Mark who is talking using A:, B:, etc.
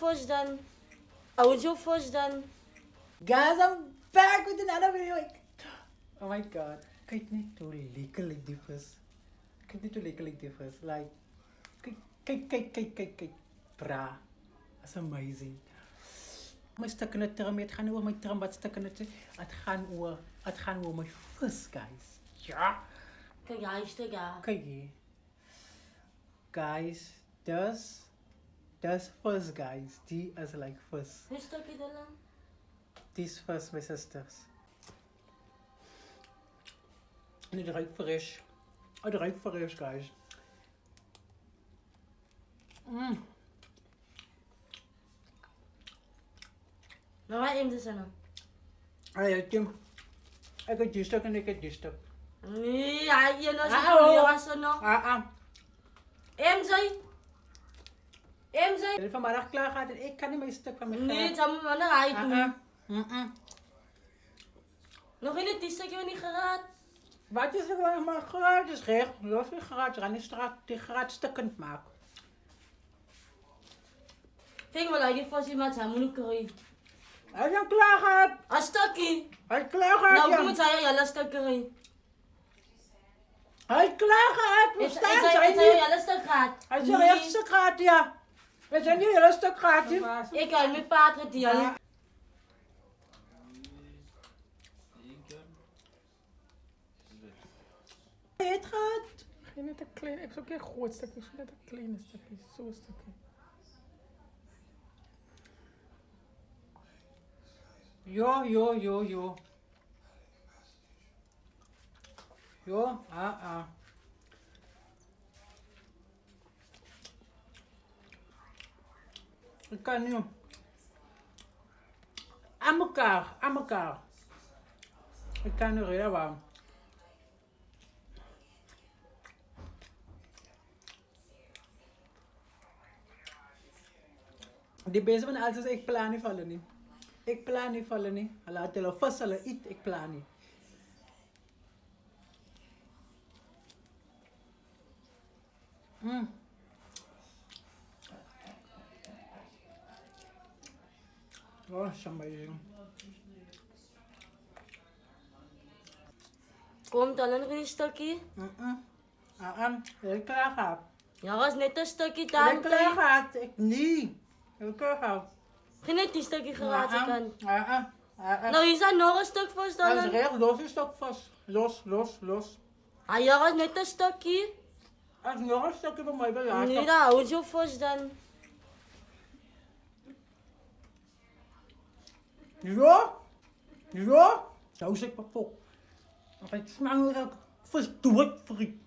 A: vis dan? Houdt jouw vis dan?
B: Guys, I'm back with another video. Oh my god. Kijk niet hoe lekker die vis. Kijk niet hoe lekker die vis. Like, kijk. Bra. That's amazing. My stuk in het tram, het gaan oor my tram, wat stuk in het. Het gaan oor my vis, guys. Ja.
A: Kijk, hij is te gaaf.
B: Kijk hier. Guys, das vis, guys. Die is like vis.
A: Hoe stukje dan?
B: Die is vis, my sisters. En het ruikt fresh. Het ruikt fresh, guys.
A: Maar waar is het dan?
B: Ay, Tim. Ik heb die stuk en ik heb die stuk.
A: Nee, hij is nog zo nog. MJ?
B: Als het vanmiddag klaar gaat en ik kan niet mijn stuk van mijn
A: Nee, dat moet wel naar hij doen. Nog in het stukje niet geraakt.
B: Wat is er wel maar gratis, recht? Los weer gratis, aan die straat die gratis stukkend maken.
A: Kijk maar, hij heeft iemand aan moet krijgen.
B: Hij is al klaar gehad.
A: Een stukje.
B: Hij is klaar gehad,
A: Nou,
B: ja.
A: kom het hij al een stukje krijgen.
B: Hij is klaar gehad. We staan zijn
A: Hij
B: niet.
A: een stuk gaat.
B: Hij is al heel stuk gehad, ja. We zijn niet heel stuk gehad, ja.
A: Ik kan met paard die al.
B: Het gaat.
C: Geen net een klein, ik zoek geen groot stukje, ik zoek net een kleine stukje, zo'n stukje.
B: Jo. Jo, Ik kan nu. Aan elkaar. Ik kan nu redden warm. Die bezig van alles, ik plan niet vallen niet. Ik plan niet vallen niet. Laat je vast zullen eten, ik plan niet. Oh, that's amazing.
A: Komt dan nog een stukje?
B: Heel klaar gehad.
A: Ja, was net een stukje
B: Heel
A: dan.
B: klaar gehad. Ik niet. Heel klaar gehad.
A: Geen net die stukje geraakt kan.
B: Nou,
A: Nou, hier is nog een stuk vast
B: dat is
A: dan.
B: recht, los is ook vast. Los.
A: Ah, ja, was net een stukje.
B: Als nog een stukje van mij belaat.
A: Nee, dat houdt jouw vis dan.
B: Ja. Zo zit ik op. Het smaakt ook vis dood, vriend.